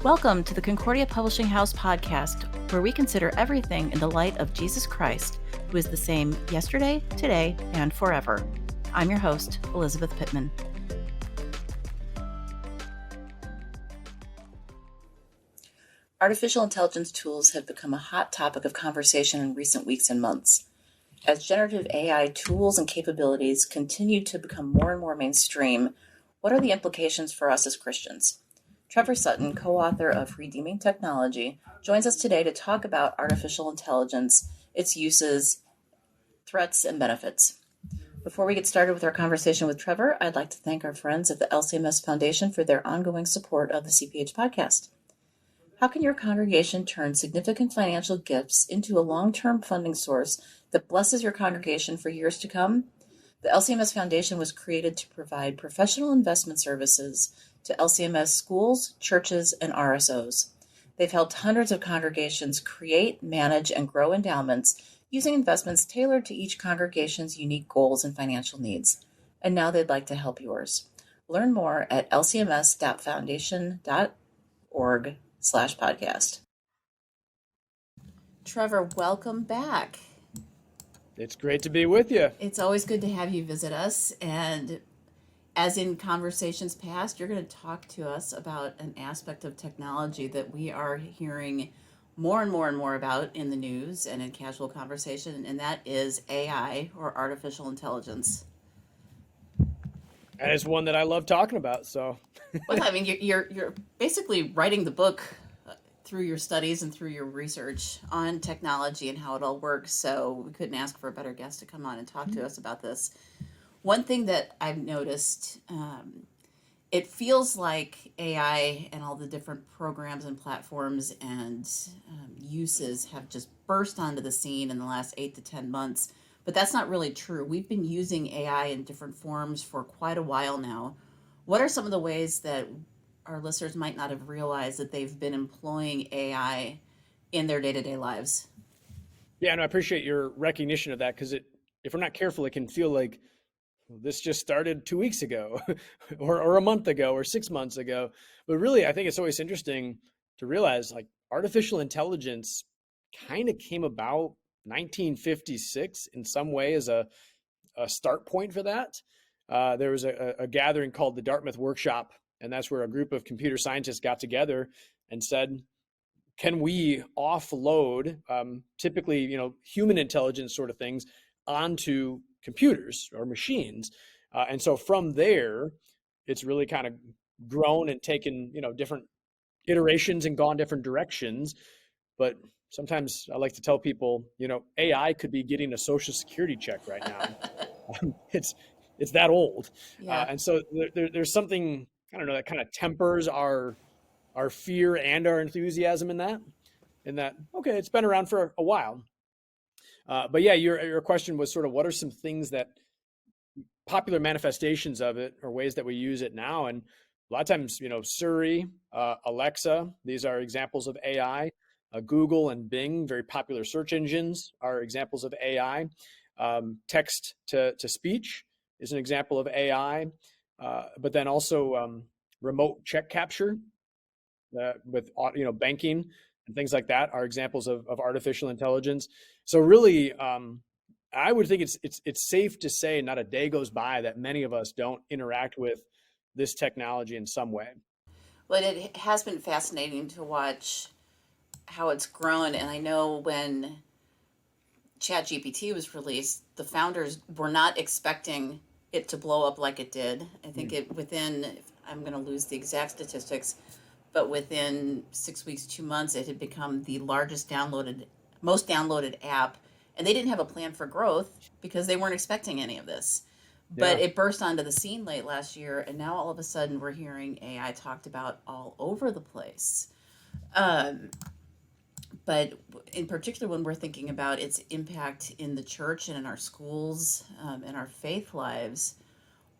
Welcome to the Concordia Publishing House Podcast, where we consider everything in the light of Jesus Christ, who is the same yesterday, today, and forever. I'm your host, Elizabeth Pittman. Artificial intelligence tools have become a hot topic of conversation in recent weeks and months. As generative AI tools and capabilities continue to become more and more mainstream, what are the implications for us as Christians? Trevor Sutton, co-author of Redeeming Technology, joins us today to talk about artificial intelligence, its uses, threats, and benefits. Before we get started with our conversation with Trevor, I'd like to thank our friends at the LCMS Foundation for their ongoing support of the CPH podcast. How can your congregation turn significant financial gifts into a long-term funding source that blesses your congregation for years to come? The LCMS Foundation was created to provide professional investment services to LCMS schools, churches, and RSOs. They've helped hundreds of congregations create, manage, and grow endowments using investments tailored to each congregation's unique goals and financial needs. And now they'd like to help yours. Learn more at lcms.foundation.org/podcast. Trevor, welcome back. It's great to be with you. It's always good to have you visit us. And as in conversations past, you're going to talk to us about an aspect of technology that we are hearing more and more and more about in the news and in casual conversation, and that is AI, or artificial intelligence. And it's one that I love talking about. So, well, I mean, you're basically writing the book through your studies and through your research on technology and how it all works. So we couldn't ask for a better guest to come on and talk to us about this. One thing that I've noticed, it feels like AI and all the different programs and platforms and uses have just burst onto the scene in the last 8 to 10 months. But that's not really true. We've been using AI in different forms for quite a while now. What are some of the ways that our listeners might not have realized that they've been employing AI in their day-to-day lives? Yeah, and I appreciate your recognition of that, because if we're not careful, it can feel like this just started 2 weeks ago or a month ago or 6 months ago. But really, I think it's always interesting to realize, like, artificial intelligence kind of came about 1956 in some way as a start point for that. There was a gathering called the Dartmouth Workshop, and that's where a group of computer scientists got together and said, can we offload typically, human intelligence sort of things onto computers or machines? And so from there, it's really kind of grown and taken, different iterations and gone different directions. But sometimes I like to tell people, AI could be getting a Social Security check right now. It's that old. Yeah. And so there's something, I don't know, that kind of tempers our fear and our enthusiasm in that, okay, it's been around for a while. But yeah, your question was sort of, what are some things that popular manifestations of it, or ways that we use it now? And a lot of times, Siri, Alexa, these are examples of AI. Google and Bing, very popular search engines, are examples of AI. Text to speech is an example of AI. But then also remote check capture with banking and things like that are examples of artificial intelligence. So really, I would think it's safe to say not a day goes by that many of us don't interact with this technology in some way. Well, it has been fascinating to watch how it's grown. And I know when ChatGPT was released, the founders were not expecting it to blow up like it did. I think I'm going to lose the exact statistics, but within 6 weeks, 2 months, it had become the most downloaded app. And they didn't have a plan for growth because they weren't expecting any of this. But it burst onto the scene late last year, and now all of a sudden we're hearing AI talked about all over the place. But in particular, when we're thinking about its impact in the church and in our schools and our faith lives,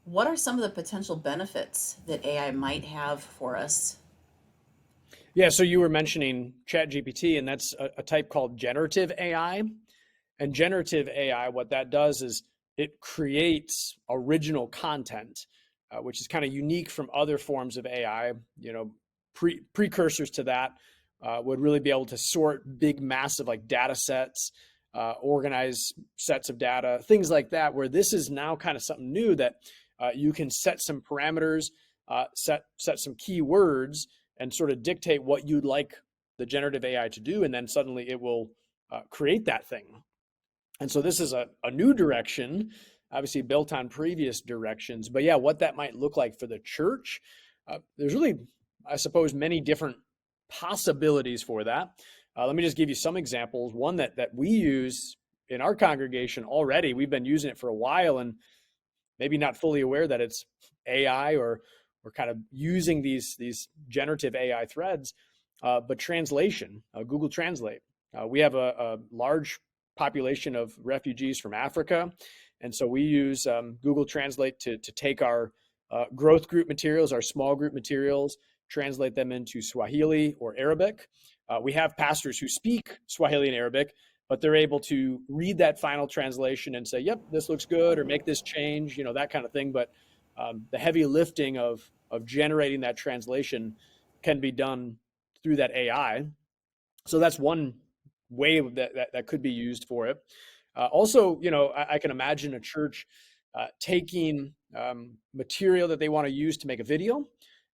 what are some of the potential benefits that AI might have for us? Yeah, so you were mentioning ChatGPT, and that's a type called generative AI. And generative AI, what that does is it creates original content, which is kind of unique from other forms of AI. precursors to that would really be able to sort big, massive like data sets, organize sets of data, things like that, where this is now kind of something new that you can set some parameters, set some keywords, and sort of dictate what you'd like the generative AI to do, and then suddenly it will create that thing. And so this is a new direction, obviously built on previous directions. But yeah, what that might look like for the church, there's really, I suppose, many different possibilities for that. Let me just give you some examples. One that we use in our congregation already. We've been using it for a while and maybe not fully aware that it's AI or kind of using these generative AI threads, but translation, Google Translate. We have a large population of refugees from Africa. And so we use Google Translate to take our growth group materials, our small group materials, translate them into Swahili or Arabic. We have pastors who speak Swahili and Arabic, but they're able to read that final translation and say, yep, this looks good, or make this change, that kind of thing. But the heavy lifting of generating that translation can be done through that AI. So that's one way that could be used for it. Also, I can imagine a church taking material that they want to use to make a video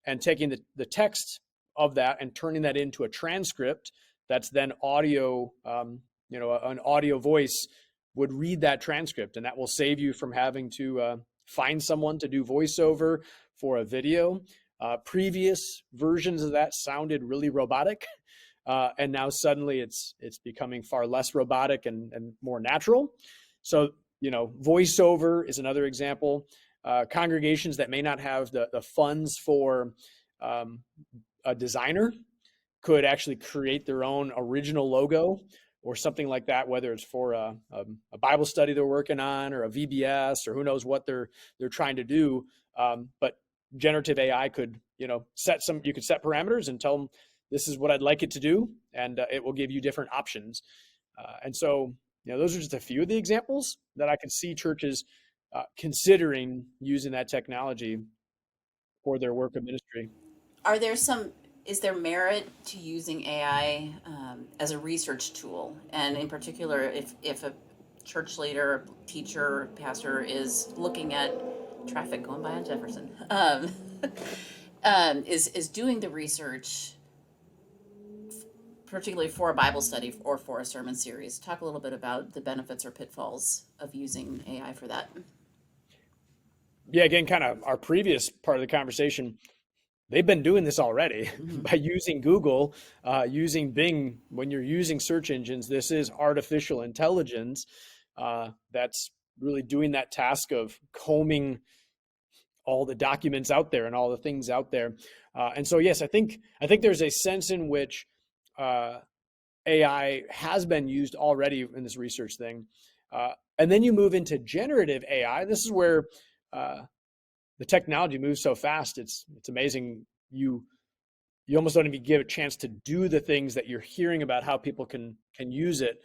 and taking the text of that and turning that into a transcript that's then audio, an audio voice would read that transcript, and that will save you from having to find someone to do voiceover for a video. Previous versions of that sounded really robotic. And now suddenly it's becoming far less robotic and more natural. So, voiceover is another example. Congregations that may not have the funds for a designer could actually create their own original logo or something like that, whether it's for a Bible study they're working on or a VBS or who knows what they're trying to do. But generative AI could, you could set parameters and tell them, this is what I'd like it to do, and it will give you different options. And so, those are just a few of the examples that I can see churches considering using that technology for their work of ministry. Is there merit to using AI as a research tool? And in particular, if a church leader, teacher, pastor is looking at traffic going by on Jefferson, is doing the research, particularly for a Bible study or for a sermon series. Talk a little bit about the benefits or pitfalls of using AI for that. Yeah, again, kind of our previous part of the conversation, they've been doing this already by using Google, using Bing. When you're using search engines, this is artificial intelligence that's really doing that task of combing all the documents out there and all the things out there. And so, yes, I think there's a sense in which AI has been used already in this research thing. And then you move into generative AI. This is where the technology moves so fast. It's amazing. You almost don't even give a chance to do the things that you're hearing about how people can use it.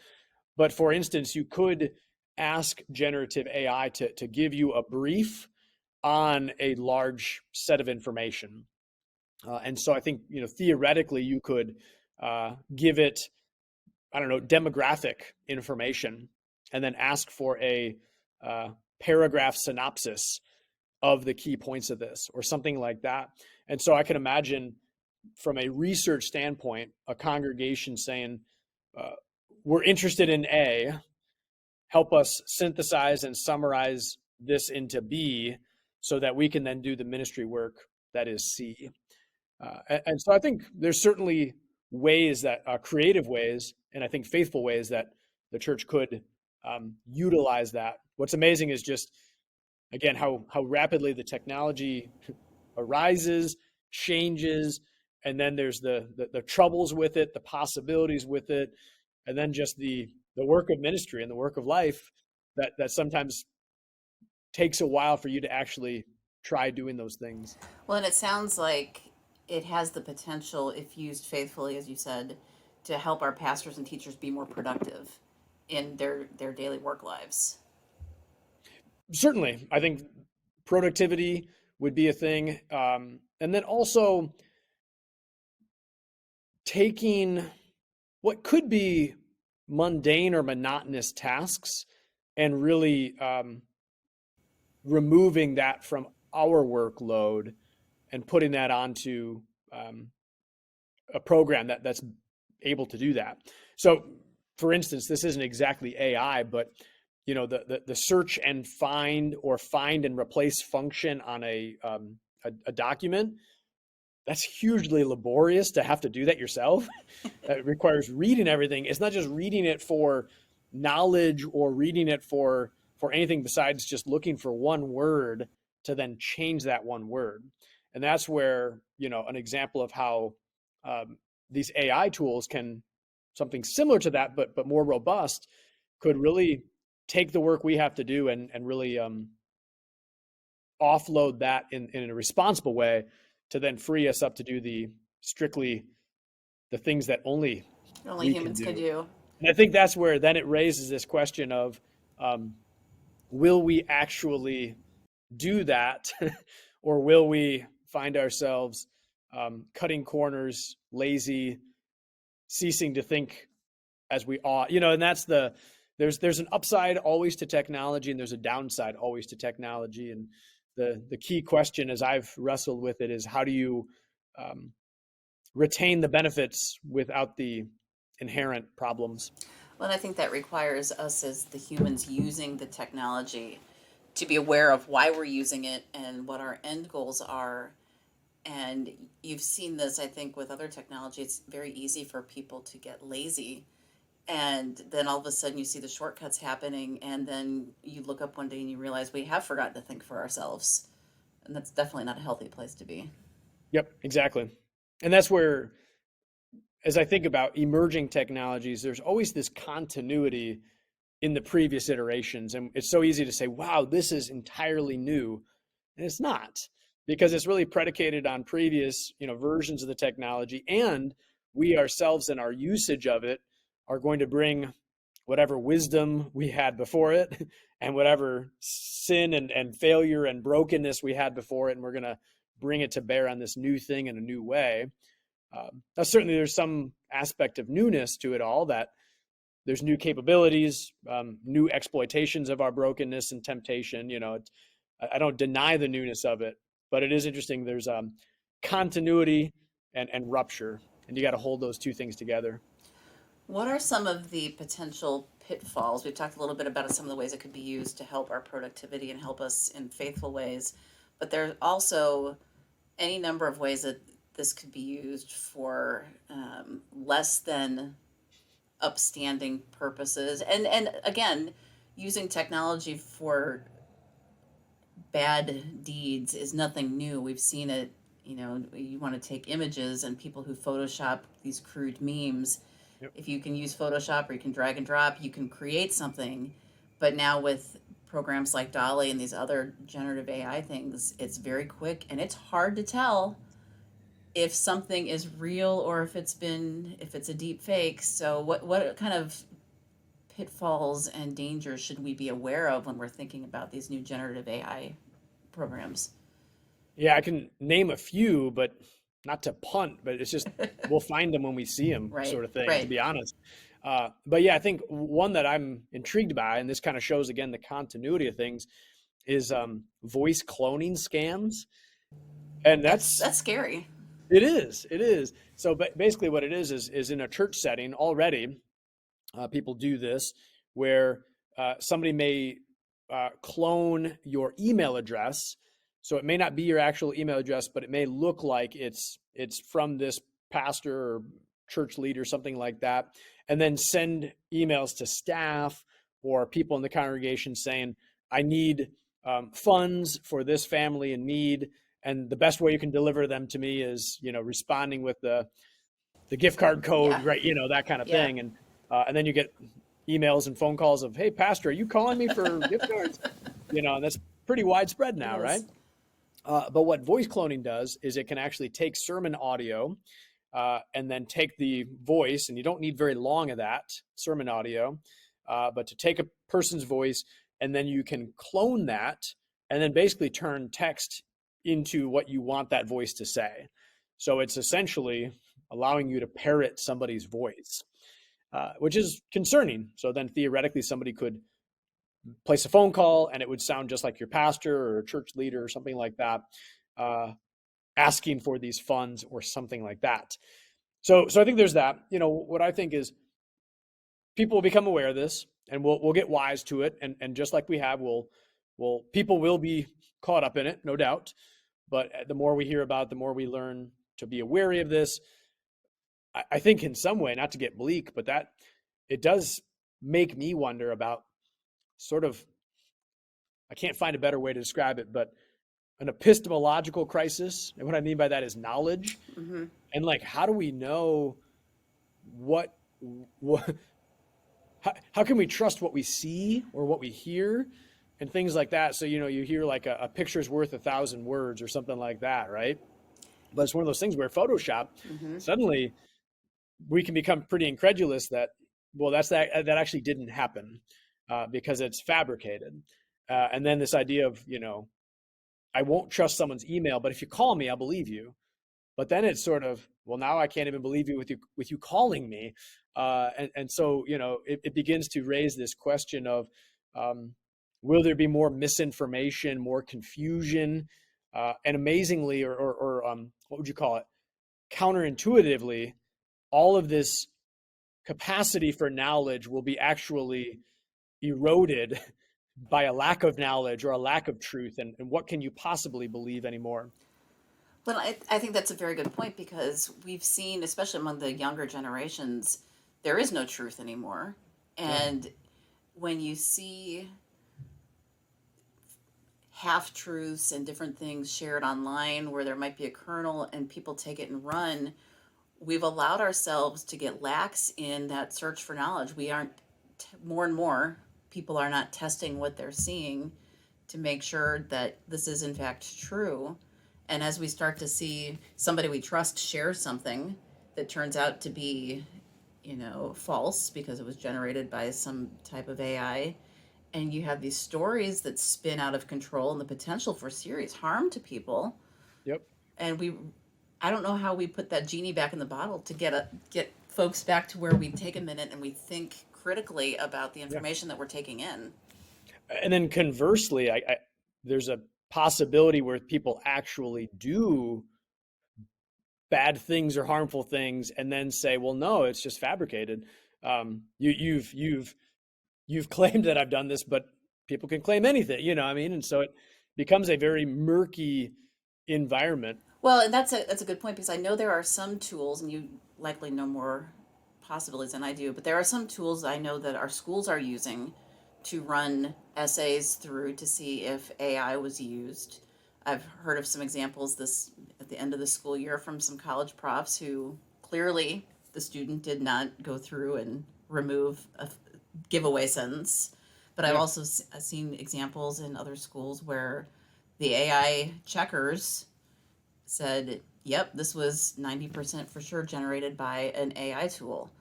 But for instance, you could ask generative AI to give you a brief on a large set of information. And so I think, theoretically you could give it, demographic information and then ask for a paragraph synopsis of the key points of this or something like that. And so I can imagine from a research standpoint, a congregation saying, we're interested in A, help us synthesize and summarize this into B so that we can then do the ministry work that is C. And so I think there's certainly ways that creative ways, and I think faithful ways that the church could utilize that. What's amazing is just, again, how rapidly the technology arises, changes, and then there's the troubles with it, the possibilities with it, and then just the work of ministry and the work of life that sometimes takes a while for you to actually try doing those things. Well, and it sounds like it has the potential, if used faithfully, as you said, to help our pastors and teachers be more productive in their daily work lives. Certainly, I think productivity would be a thing. And then also, taking what could be mundane or monotonous tasks and really removing that from our workload and putting that onto a program that's able to do that. So, for instance, this isn't exactly AI, but the search and find or find and replace function on a document, that's hugely laborious to have to do that yourself. It requires reading everything. It's not just reading it for knowledge or reading it for anything besides just looking for one word to then change that one word. And that's where, an example of how these AI tools can, something similar to that, but more robust, could really take the work we have to do and really offload that in a responsible way to then free us up to do the things that only humans can do. And I think that's where then it raises this question of, will we actually do that? Or will we find ourselves cutting corners, lazy, ceasing to think as we ought? And that's there's an upside always to technology, and there's a downside always to technology. And the key question, as I've wrestled with it, is how do you retain the benefits without the inherent problems? Well, and I think that requires us as the humans using the technology to be aware of why we're using it and what our end goals are. And you've seen this, I think, with other technology. It's very easy for people to get lazy. And then all of a sudden you see the shortcuts happening, and then you look up one day and you realize we have forgotten to think for ourselves. And that's definitely not a healthy place to be. Yep, exactly. And that's where, as I think about emerging technologies, there's always this continuity in the previous iterations. And it's so easy to say, wow, this is entirely new. And it's not, because it's really predicated on previous, versions of the technology. And we ourselves and our usage of it are going to bring whatever wisdom we had before it and whatever sin and failure and brokenness we had before it. And we're going to bring it to bear on this new thing in a new way. Now, certainly there's some aspect of newness to it all, that there's new capabilities, new exploitations of our brokenness and temptation. I don't deny the newness of it, but it is interesting. There's continuity and rupture, and you got to hold those two things together. What are some of the potential pitfalls? We've talked a little bit about some of the ways it could be used to help our productivity and help us in faithful ways, but there's also any number of ways that this could be used for less than upstanding purposes. And again, using technology for bad deeds is nothing new. We've seen it, you want to take images, and people who Photoshop these crude memes. Yep. If you can use Photoshop or you can drag and drop, you can create something. But now with programs like DALL-E and these other generative AI things, it's very quick, and it's hard to tell if something is real or if it's a deep fake. So what kind of pitfalls and dangers should we be aware of when we're thinking about these new generative AI programs? Yeah, I can name a few, but not to punt, but it's just we'll find them when we see them, right, sort of thing, right, to be honest. But yeah, I think one that I'm intrigued by, and this kind of shows again the continuity of things, is voice cloning scams. And that's scary. It is. So basically what it is in a church setting already, people do this where somebody may clone your email address. So it may not be your actual email address, but it may look like it's from this pastor or church leader, something like that, and then send emails to staff or people in the congregation saying, I need funds for this family in need. And the best way you can deliver them to me is, responding with the gift card code, yeah, right? That kind of thing. And then you get emails and phone calls of, hey, pastor, are you calling me for gift cards? And that's pretty widespread now, right? But what voice cloning does is it can actually take sermon audio and then take the voice, and you don't need very long of that sermon audio, but to take a person's voice, and then you can clone that and then basically turn text into what you want that voice to say. So it's essentially allowing you to parrot somebody's voice, which is concerning. So then theoretically, somebody could place a phone call and it would sound just like your pastor or a church leader or something like that, asking for these funds or something like that. So I think there's that. What I think is people will become aware of this, and we'll get wise to it, and just like we have, people will be caught up in it, no doubt. But the more we hear about it, the more we learn to be wary of this. I think in some way, not to get bleak, but that it does make me wonder about sort of, I can't find a better way to describe it, but an epistemological crisis. And what I mean by that is knowledge. Mm-hmm. And like, how do we know what how can we trust what we see or what we hear and things like that? So, you hear like a picture's worth 1,000 words or something like that, right? But it's one of those things where Photoshop, suddenly we can become pretty incredulous that, well, that actually didn't happen because it's fabricated. And then this idea of, I won't trust someone's email, but if you call me, I'll believe you. But then it's sort of, well, now I can't even believe you with you calling me. And so, it begins to raise this question of, will there be more misinformation, more confusion, and amazingly, or what would you call it? Counterintuitively, all of this capacity for knowledge will be actually eroded by a lack of knowledge or a lack of truth. And what can you possibly believe anymore? Well, I think that's a very good point, because we've seen, especially among the younger generations, there is no truth anymore. And when you see half-truths and different things shared online where there might be a kernel and people take it and run, we've allowed ourselves to get lax in that search for knowledge. We aren't, more and more, people are not testing what they're seeing to make sure that this is in fact true. And as we start to see somebody we trust share something that turns out to be, false because it was generated by some type of AI, and you have these stories that spin out of control and the potential for serious harm to people. Yep. And I don't know how we put that genie back in the bottle to get folks back to where we take a minute and we think critically about the information that we're taking in. And then conversely, there's a possibility where people actually do bad things or harmful things and then say, well, no, it's just fabricated. You've claimed that I've done this, but people can claim anything, and so it becomes a very murky environment. Well, and that's a good point, because I know there are some tools, and you likely know more possibilities than I do, but there are some tools I know that our schools are using to run essays through to see if AI was used. I've heard of some examples at the end of the school year from some college profs who clearly the student did not go through and remove a giveaway sentence. But I've also seen examples in other schools where the AI checkers said, yep, this was 90% for sure generated by an AI tool.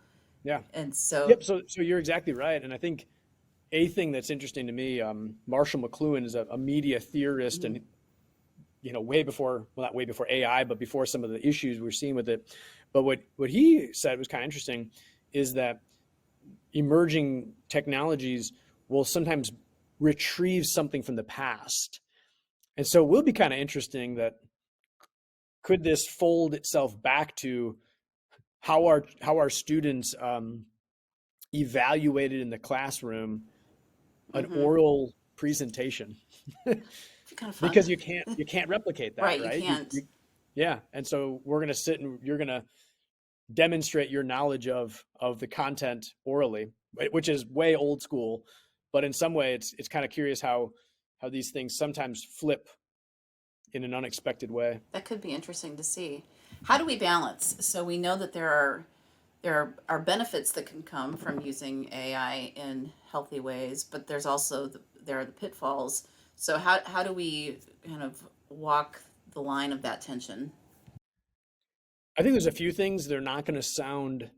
Yeah. And so... Yep, so you're exactly right. And I think a thing that's interesting to me, Marshall McLuhan is a media theorist, and way before, well, not way before AI, but before some of the issues we're seeing with it. But what he said was kind of interesting is that emerging technologies will sometimes retrieve something from the past. And so it will be kind of interesting that could this fold itself back to how our students evaluated in the classroom an oral presentation. Kind of fun. Because you can't replicate that, right? You can't. Yeah. And so we're going to sit and you're going to demonstrate your knowledge of the content orally, which is way old school. But in some way, it's kind of curious how these things sometimes flip in an unexpected way. That could be interesting to see. How do we balance? So we know that there are benefits that can come from using AI in healthy ways, but there's also there are the pitfalls. So how do we kind of walk the line of that tension? I think there's a few things that are not going to sound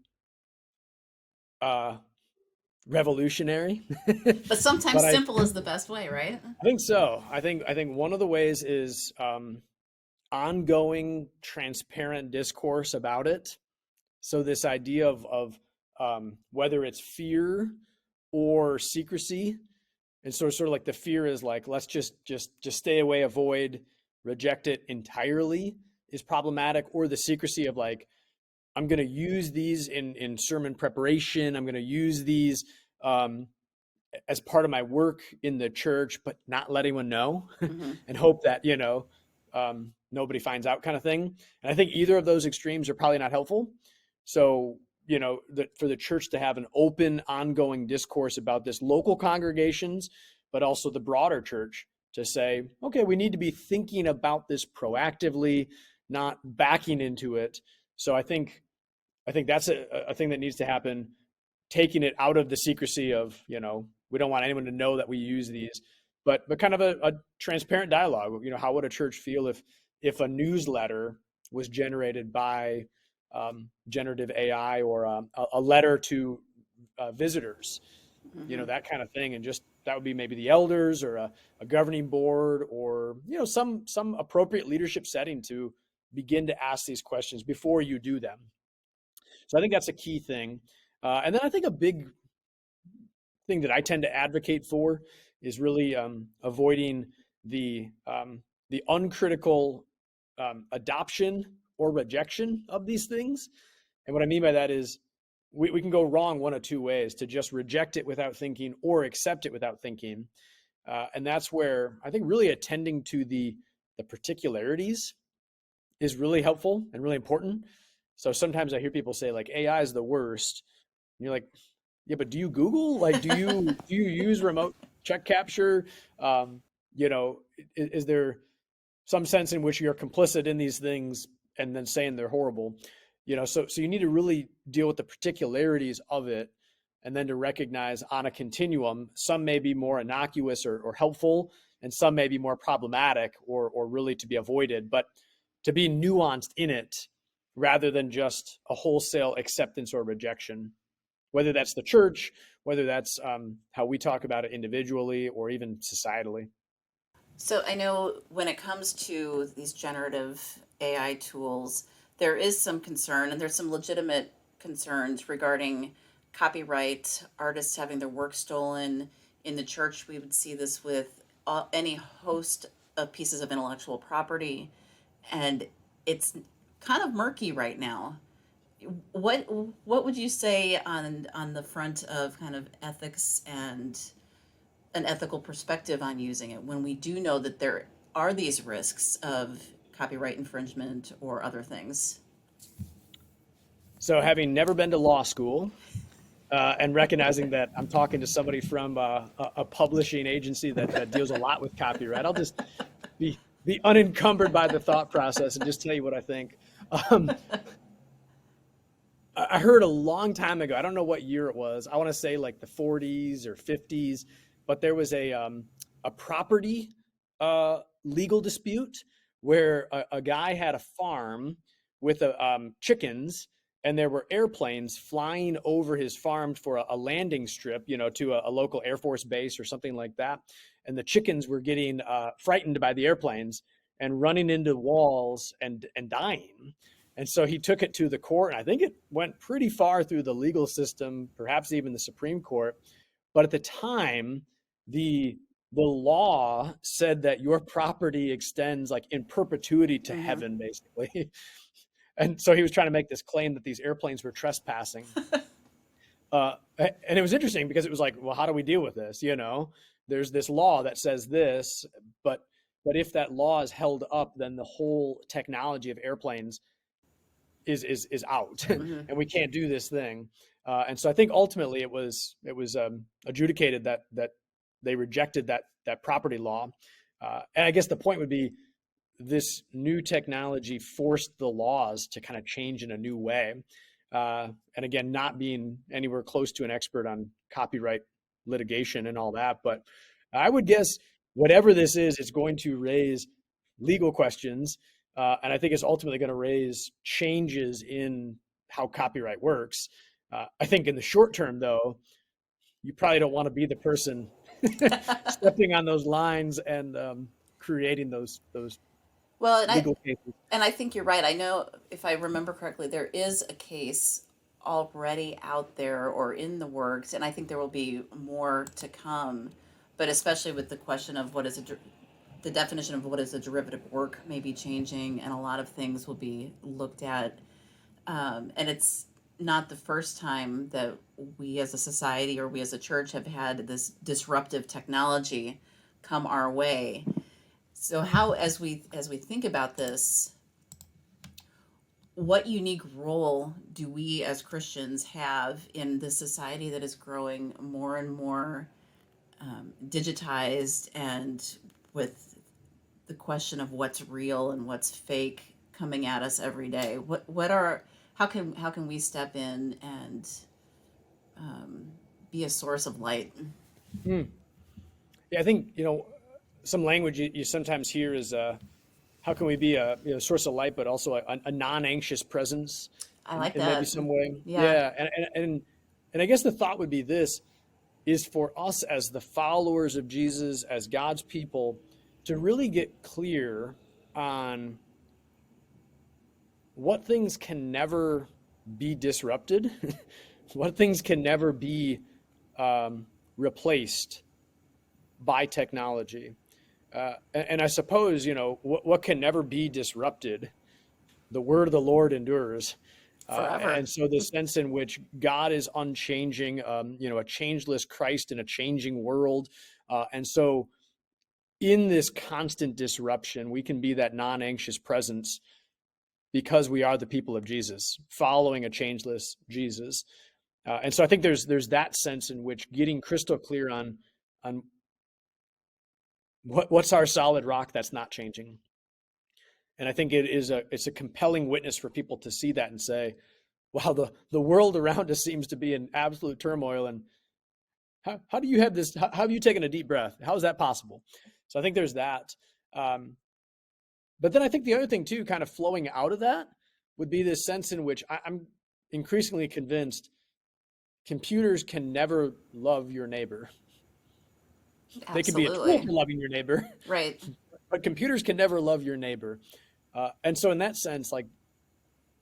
revolutionary, but sometimes simple is the best way, right? I think so. I think one of the ways is ongoing transparent discourse about it. So this idea of whether it's fear or secrecy, and so sort of like the fear is like, let's just stay away, avoid, reject it entirely is problematic, or the secrecy of like, I'm going to use these in sermon preparation. I'm going to use these as part of my work in the church, but not let anyone know and hope that, nobody finds out kind of thing. And I think either of those extremes are probably not helpful. So, for the church to have an open, ongoing discourse about this, local congregations, but also the broader church, to say, okay, we need to be thinking about this proactively, not backing into it. So I think that's a thing that needs to happen, taking it out of the secrecy of, we don't want anyone to know that we use these, but kind of a transparent dialogue. How would a church feel if a newsletter was generated by generative AI, or a letter to visitors, that kind of thing. And just, that would be maybe the elders or a governing board, or, some appropriate leadership setting to begin to ask these questions before you do them. So I think that's a key thing. And then I think a big thing that I tend to advocate for is really avoiding the uncritical adoption or rejection of these things. And what I mean by that is we can go wrong one of two ways: to just reject it without thinking, or accept it without thinking. And that's where I think really attending to the particularities is really helpful and really important. So sometimes I hear people say like, AI is the worst. And you're like, yeah, but do you Google? Like, do you use remote check capture? Is there some sense in which you're complicit in these things and then saying they're horrible? So you need to really deal with the particularities of it, and then to recognize on a continuum, some may be more innocuous or helpful, and some may be more problematic or really to be avoided, but to be nuanced in it rather than just a wholesale acceptance or rejection, whether that's the church, whether that's how we talk about it individually or even societally. So I know when it comes to these generative AI tools, there is some concern, and there's some legitimate concerns regarding copyright, artists having their work stolen. In the church, we would see this with any host of pieces of intellectual property, and it's kind of murky right now. What would you say on the front of kind of ethics and an ethical perspective on using it, when we do know that there are these risks of copyright infringement or other things? So having never been to law school, and recognizing that I'm talking to somebody from a publishing agency that deals a lot with copyright, I'll just be unencumbered by the thought process and just tell you what I think. I heard a long time ago, I don't know what year it was, I want to say like the 40s or 50s, but there was a property legal dispute where a guy had a farm with chickens, and there were airplanes flying over his farm for a landing strip, to a local Air Force base or something like that. And the chickens were getting frightened by the airplanes and running into walls and dying. And so he took it to the court, and I think it went pretty far through the legal system, perhaps even the Supreme Court. But at the time, the law said that your property extends like in perpetuity to heaven, basically. And so he was trying to make this claim that these airplanes were trespassing. And it was interesting because it was like, well, how do we deal with this? There's this law that says this, but if that law is held up, then the whole technology of airplanes is out, and we can't do this thing. And so I think ultimately it was adjudicated that they rejected that property law. And I guess the point would be, this new technology forced the laws to kind of change in a new way. And again, not being anywhere close to an expert on copyright litigation and all that, but I would guess whatever this is, it's going to raise legal questions. And I think it's ultimately going to raise changes in how copyright works. I think in the short term, though, you probably don't want to be the person stepping on those lines and creating those Well, legal cases. and I think you're right. I know, if I remember correctly, there is a case already out there or in the works, and I think there will be more to come. But especially with the question of the definition of what is a derivative work may be changing, and a lot of things will be looked at. And it's not the first time that we as a society or we as a church have had this disruptive technology come our way. So how, as we think about this, what unique role do we as Christians have in this society that is growing more and more digitized, and with the question of what's real and what's fake coming at us every day? How can we step in and be a source of light? Hmm. Yeah, I think, some language you sometimes hear is, how can we be a source of light, but also a non-anxious presence I like in maybe that. some way. Yeah. Yeah, and I guess the thought would be this, is for us as the followers of Jesus, as God's people, to really get clear on what things can never be disrupted, what things can never be replaced by technology. And I suppose, what can never be disrupted, the word of the Lord endures. Forever. And so the sense in which God is unchanging, a changeless Christ in a changing world. And so in this constant disruption, we can be that non-anxious presence because we are the people of Jesus, following a changeless Jesus. And so I think there's that sense in which getting crystal clear on what's our solid rock that's not changing. And I think it's a compelling witness for people to see that and say, wow, the world around us seems to be in absolute turmoil. And how do you have this? How have you taken a deep breath? How is that possible? So I think there's that. But then I think the other thing too, kind of flowing out of that, would be this sense in which I'm increasingly convinced computers can never love your neighbor. Absolutely. They can be a tool for loving your neighbor. Right. But computers can never love your neighbor. And so in that sense, like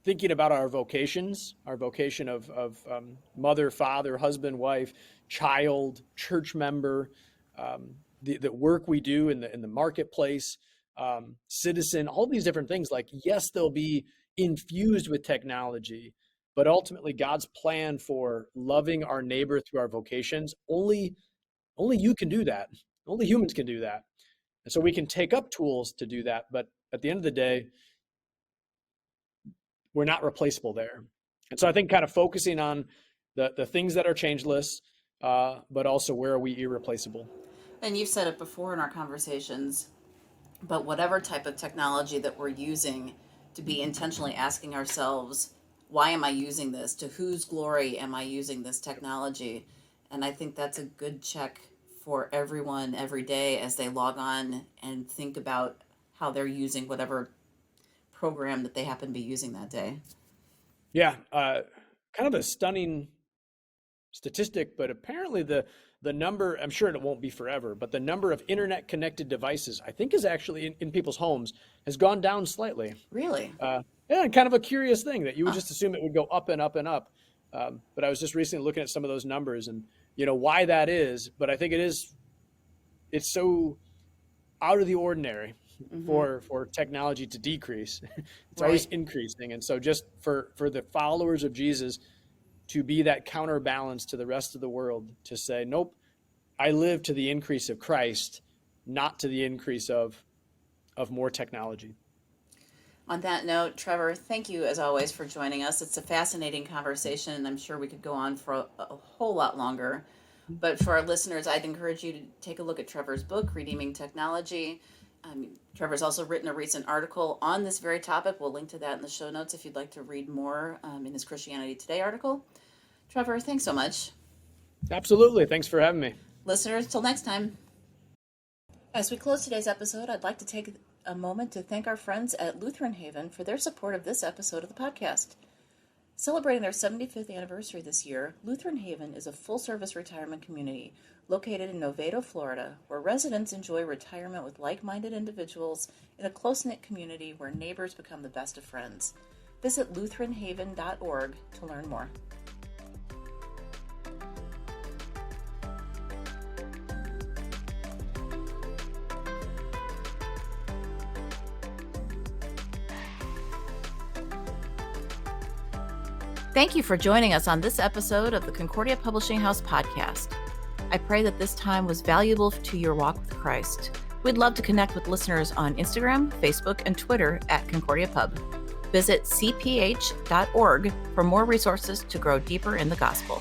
thinking about our vocations, our vocation of mother, father, husband, wife, child, church member, the work we do in the marketplace, citizen, all these different things, like, yes, they'll be infused with technology, but ultimately God's plan for loving our neighbor through our vocations, only you can do that. Only humans can do that. And so we can take up tools to do that, but at the end of the day, we're not replaceable there. And so I think kind of focusing on the things that are changeless, but also where are we irreplaceable? And you've said it before in our conversations, but whatever type of technology that we're using, to be intentionally asking ourselves, why am I using this? To whose glory am I using this technology? And I think that's a good check for everyone every day as they log on and think about how they're using whatever program that they happen to be using that day. Yeah, kind of a stunning statistic, but apparently the number, I'm sure it won't be forever, but the number of internet connected devices, I think, is actually in people's homes has gone down slightly. Really? Yeah, kind of a curious thing that you would just assume it would go up and up and up. But I was just recently looking at some of those numbers and why that is, but I think it's so out of the ordinary for technology to decrease. It's always increasing. And so just for the followers of Jesus to be that counterbalance to the rest of the world, to say, nope, I live to the increase of Christ, not to the increase of more technology. On that note, Trevor, thank you as always for joining us. It's a fascinating conversation, and I'm sure we could go on for a whole lot longer. But for our listeners, I'd encourage you to take a look at Trevor's book, Redeeming Technology. Trevor's also written a recent article on this very topic. We'll link to that in the show notes if you'd like to read more in his Christianity Today article. Trevor, thanks so much. Absolutely. Thanks for having me. Listeners, till next time. As we close today's episode, I'd like to take a moment to thank our friends at Lutheran Haven for their support of this episode of the podcast. Celebrating their 75th anniversary this year, Lutheran Haven is a full-service retirement community located in Novato, Florida, where residents enjoy retirement with like-minded individuals in a close-knit community where neighbors become the best of friends. Visit lutheranhaven.org to learn more. Thank you for joining us on this episode of the Concordia Publishing House Podcast. I pray that this time was valuable to your walk with Christ. We'd love to connect with listeners on Instagram, Facebook, and Twitter at Concordia Pub. Visit cph.org for more resources to grow deeper in the gospel.